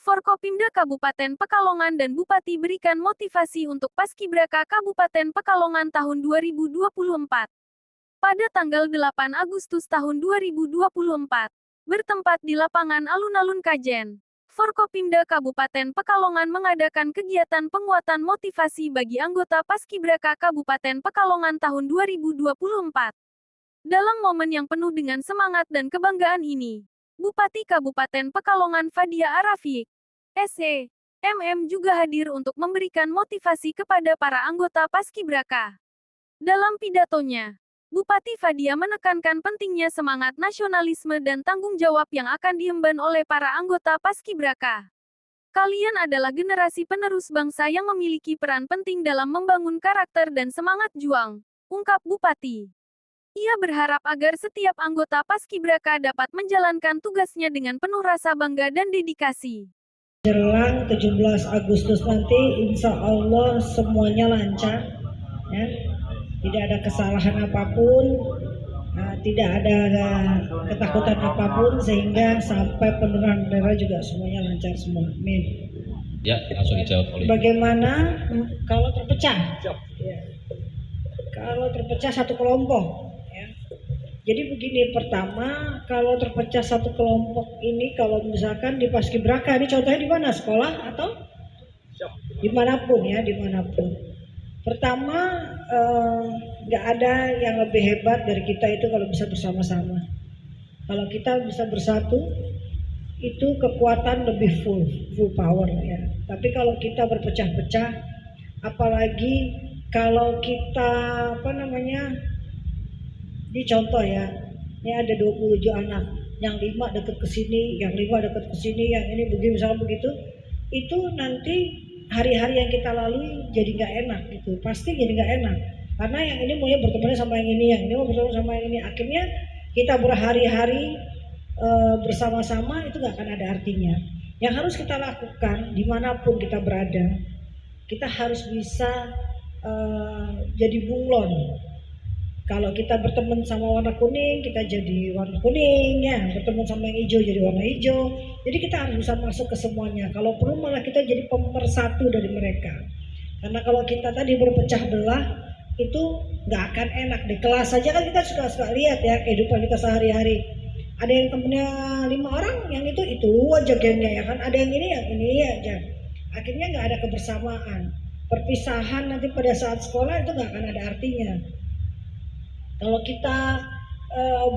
Forkopimda Kabupaten Pekalongan dan Bupati berikan motivasi untuk Paskibraka Kabupaten Pekalongan tahun 2024. Pada tanggal 8 Agustus tahun 2024, bertempat di lapangan Alun-Alun Kajen, Forkopimda Kabupaten Pekalongan mengadakan kegiatan penguatan motivasi bagi anggota Paskibraka Kabupaten Pekalongan tahun 2024. Dalam momen yang penuh dengan semangat dan kebanggaan ini, Bupati Kabupaten Pekalongan Fadia Arafiq, SE, MM juga hadir untuk memberikan motivasi kepada para anggota Paskibraka. Dalam pidatonya, Bupati Fadia menekankan pentingnya semangat nasionalisme dan tanggung jawab yang akan diemban oleh para anggota Paskibraka. Kalian adalah generasi penerus bangsa yang memiliki peran penting dalam membangun karakter dan semangat juang, ungkap Bupati. Ia berharap agar setiap anggota Paskibraka dapat menjalankan tugasnya dengan penuh rasa bangga dan dedikasi. Jelang 17 Agustus nanti, insya Allah semuanya lancar, ya. Tidak ada kesalahan apapun, tidak ada ketakutan apapun, sehingga sampai penurunan bendera juga semuanya lancar semua. Amin. Ya, langsung dijawab oleh. Bagaimana kalau terpecah? Ya. Kalau terpecah satu kelompok. Jadi begini, pertama kalau terpecah satu kelompok ini, kalau misalkan di Paskibraka, ini contohnya di mana? Sekolah atau dimanapun ya, dimanapun. Pertama, nggak ada yang lebih hebat dari kita itu kalau bisa bersama-sama. Kalau kita bisa bersatu, itu kekuatan lebih full power ya. Tapi kalau kita berpecah-pecah, apalagi kalau kita ini contoh ya, ini ada 27 anak, yang 5 dekat ke sini, yang 5 dekat ke sini, yang ini begini, misalnya begitu, itu nanti hari-hari yang kita lalui jadi nggak enak gitu, pasti jadi nggak enak, karena yang ini maunya berteman sama yang ini mau berteman sama yang ini, akhirnya kita berhari-hari bersama-sama itu nggak akan ada artinya. Yang harus kita lakukan dimanapun kita berada, kita harus bisa jadi bunglon. Kalau kita berteman sama warna kuning, kita jadi warna kuning ya. Berteman sama yang hijau, jadi warna hijau. Jadi kita harus bisa masuk ke semuanya. Kalau perlu malah kita jadi pemersatu dari mereka. Karena kalau kita tadi berpecah belah, itu nggak akan enak. Di kelas saja kan kita suka lihat ya kehidupan kita sehari-hari. Ada yang temennya 5 orang, yang itu aja gengnya ya kan. Ada yang ini aja. Akhirnya nggak ada kebersamaan. Perpisahan nanti pada saat sekolah itu nggak akan ada artinya. Kalau kita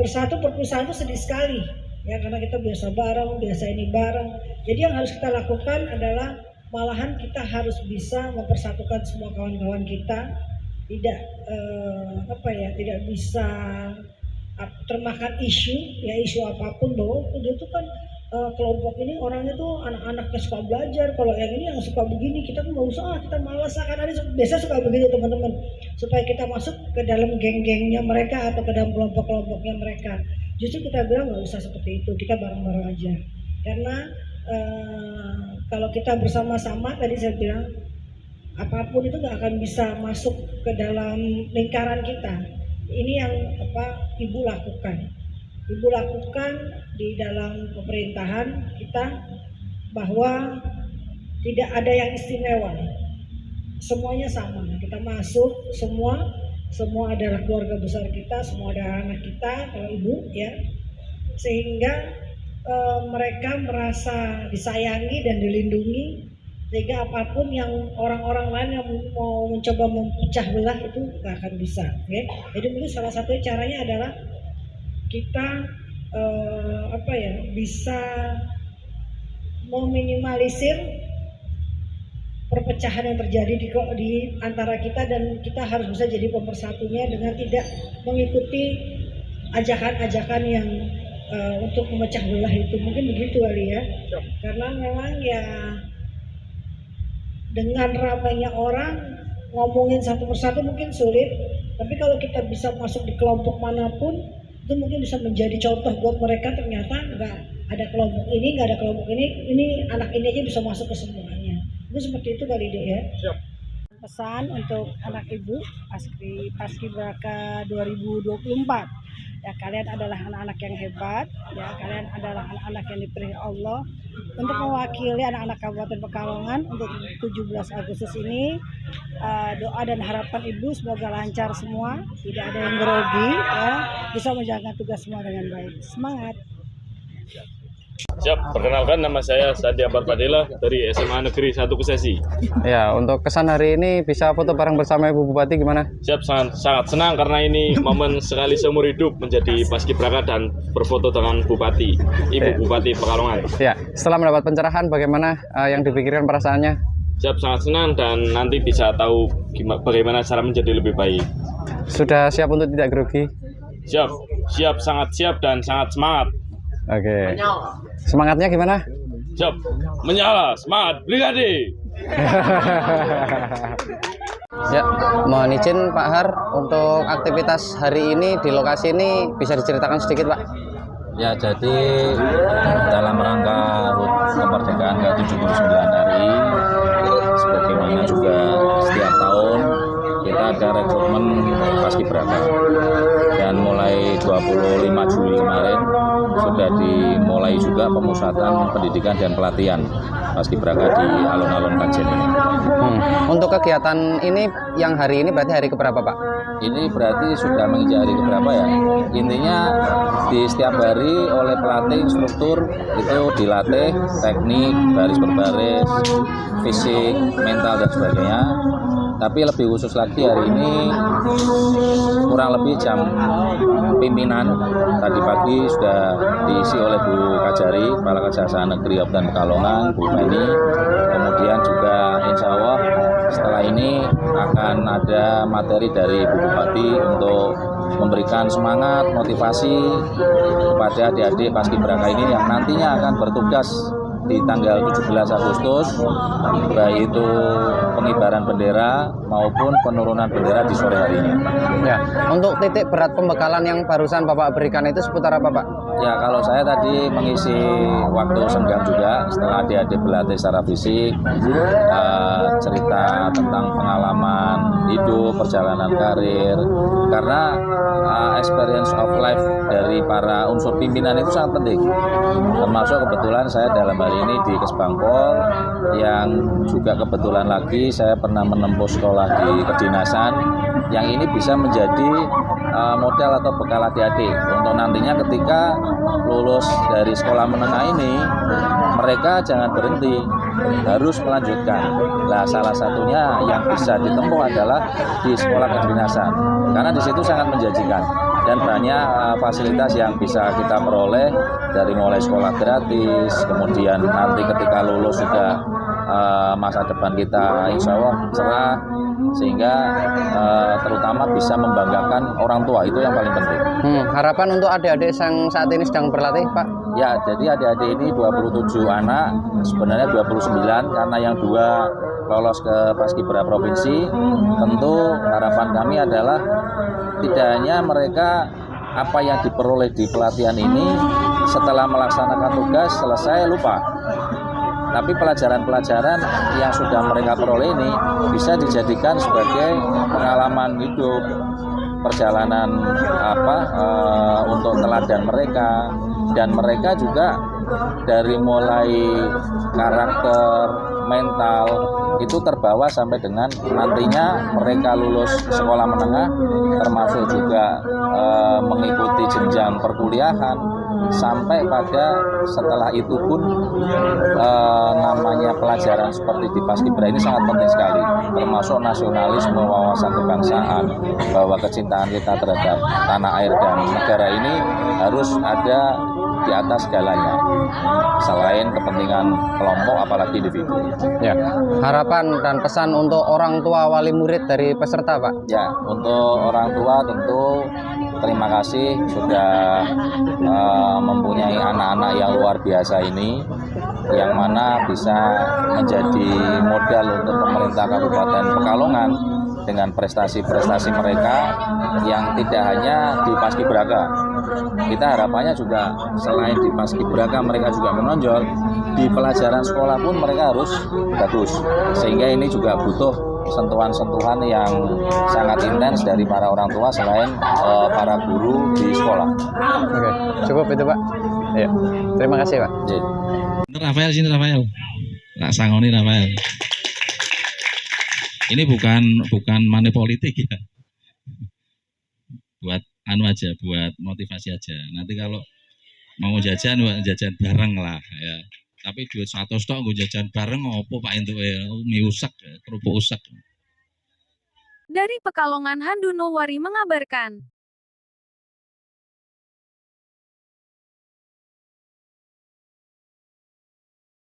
bersatu, perpisahan itu sedih sekali ya, karena kita biasa bareng, biasa ini bareng. Jadi yang harus kita lakukan adalah malahan kita harus bisa mempersatukan semua kawan-kawan kita, tidak tidak bisa termakan isu apapun, bahwa dia itu kan kelompok ini orangnya tuh anak-anaknya suka belajar, kalau yang ini yang suka begini, kita tuh nggak usah, kita malas, kan ada biasa suka begitu teman-teman, supaya kita masuk ke dalam geng-gengnya mereka atau ke dalam kelompok-kelompoknya mereka. Justru kita bilang nggak usah seperti itu, kita bareng-bareng aja, karena kalau kita bersama-sama, tadi saya bilang apapun itu nggak akan bisa masuk ke dalam lingkaran kita. Ini yang Ibu lakukan. Ibu lakukan di dalam pemerintahan kita, bahwa tidak ada yang istimewa, semuanya sama. Kita masuk semua adalah keluarga besar kita, semua adalah anak kita, kalau ibu ya, sehingga mereka merasa disayangi dan dilindungi, sehingga apapun yang orang-orang lain yang mau mencoba memecah belah itu nggak akan bisa ya. Jadi mungkin salah satu caranya adalah kita bisa meminimalisir perpecahan yang terjadi di antara kita, dan kita harus bisa jadi pemersatunya dengan tidak mengikuti ajakan-ajakan yang untuk memecah belah itu. Mungkin begitu kali ya. Karena memang ya dengan ramainya orang ngomongin satu persatu mungkin sulit, tapi kalau kita bisa masuk di kelompok manapun, itu mungkin bisa menjadi contoh buat mereka. Ternyata nggak ada kelompok ini, nggak ada kelompok ini anak ini aja bisa masuk ke semuanya. Itu seperti itu kali deh ya. Siap. Pesan untuk anak ibu Paskibraka 2024. Ya, kalian adalah anak-anak yang hebat, ya, kalian adalah anak-anak yang dipilih Allah untuk mewakili anak-anak Kabupaten Pekalongan untuk 17 Agustus ini. Doa dan harapan Ibu semoga lancar semua, tidak ada yang grogi, ya, bisa menjalankan tugas semua dengan baik. Semangat. Siap, perkenalkan nama saya Sandi Ambar Fadila dari SMA Negeri 1 Kesesi. Ya, untuk kesan hari ini bisa foto bareng bersama Ibu Bupati gimana? Siap, sangat senang karena ini momen sekali seumur hidup menjadi paskibraka dan berfoto dengan Bupati, Ibu Bupati Pekalongan. Ya, setelah mendapat pencerahan bagaimana yang dipikirkan perasaannya? Siap, sangat senang dan nanti bisa tahu bagaimana cara menjadi lebih baik. Sudah siap untuk tidak grogi? Siap, sangat siap dan sangat semangat. Oke. Semangatnya gimana? Siap, menyala, semangat, brigade. Ya, mohon izin Pak Har untuk aktivitas hari ini di lokasi ini bisa diceritakan sedikit Pak? Ya, jadi dalam rangka HUT kemerdekaan ke-79 RI, sebagaimana juga setiap tahun kita ada rekrutmen paskibraka, dan mulai 25 Juli kemarin sudah dimulai juga pemusatan pendidikan dan pelatihan paskibraka di alun-alun Kajen ini. Untuk kegiatan ini yang hari ini berarti hari keberapa Pak? Ini berarti sudah menginjak hari keberapa ya? Intinya di setiap hari oleh pelatih instruktur itu dilatih teknik, baris berbaris, fisik, mental dan sebagainya. Tapi lebih khusus lagi hari ini kurang lebih jam pimpinan tadi pagi sudah diisi oleh Bu Kajari, Kepala Kejaksaan Negeri Kabupaten Pekalongan, Bu Feni. Kemudian juga insya Allah setelah ini akan ada materi dari Bu Bupati untuk memberikan semangat, motivasi kepada adik-adik paskibraka ini yang nantinya akan bertugas di tanggal 17 Agustus, baik itu pengibaran bendera maupun penurunan bendera di sore hari ini. Ya, untuk titik berat pembekalan yang barusan Bapak berikan itu seputar apa Pak? Ya, kalau saya tadi mengisi waktu senggang juga setelah adik-adik berlatih secara fisik, cerita tentang pengalaman hidup, perjalanan karir, karena experience of life dari para unsur pimpinan itu sangat penting. Termasuk kebetulan saya dalam hal ini di Kesbangpol, yang juga kebetulan lagi saya pernah menempuh sekolah di kedinasan, yang ini bisa menjadi modal atau bekal adik-adik untuk nantinya ketika lulus dari sekolah menengah ini, mereka jangan berhenti, harus melanjutkan. Nah, salah satunya yang bisa ditempuh adalah di sekolah kedinasan, karena di situ sangat menjanjikan dan banyak fasilitas yang bisa kita peroleh, dari mulai sekolah gratis, kemudian nanti ketika lulus sudah masa depan kita insya Allah cerah, sehingga terutama bisa membanggakan orang tua, itu yang paling penting. Harapan untuk adik-adik yang saat ini sedang berlatih Pak? Ya, jadi adik-adik ini 27 anak, sebenarnya 29 karena yang 2 lolos ke Paskibra Provinsi. Tentu harapan kami adalah tidak hanya mereka apa yang diperoleh di pelatihan ini setelah melaksanakan tugas selesai lupa, tapi pelajaran-pelajaran yang sudah mereka peroleh ini bisa dijadikan sebagai pengalaman hidup, perjalanan untuk teladan mereka, dan mereka juga dari mulai karakter, mental itu terbawa sampai dengan nantinya mereka lulus sekolah menengah, termasuk juga mengikuti jenjang perkuliahan, sampai pada setelah itu pun namanya pelajaran seperti di Paskibra ini sangat penting sekali, termasuk nasionalisme, wawasan kebangsaan, bahwa kecintaan kita terhadap tanah air dan negara ini harus ada di atas segalanya, selain kepentingan kelompok apalagi individu. Ya, harapan dan pesan untuk orang tua wali murid dari peserta Pak? Ya, untuk orang tua tentu terima kasih sudah mempunyai anak-anak yang luar biasa ini, yang mana bisa menjadi modal untuk pemerintah Kabupaten Pekalongan dengan prestasi-prestasi mereka yang tidak hanya di Paskibraka. Kita harapannya juga selain di Paskibraka mereka juga menonjol, di pelajaran sekolah pun mereka harus bagus, sehingga ini juga butuh sentuhan-sentuhan yang sangat intens dari para orang tua selain para guru di sekolah. Oke, cukup itu Pak. Ya, terima kasih Pak. Jadi, Rafael sini Rafael. Tak sangoni Rafael. Ini bukan money politik ya. Buat anu aja, buat motivasi aja. Nanti kalau mau jajan bareng lah ya. Tapi duit 100 tok nggo jajan bareng opo Pak entuk mie usak, kerupuk usak. Dari Pekalongan Handunowari mengabarkan.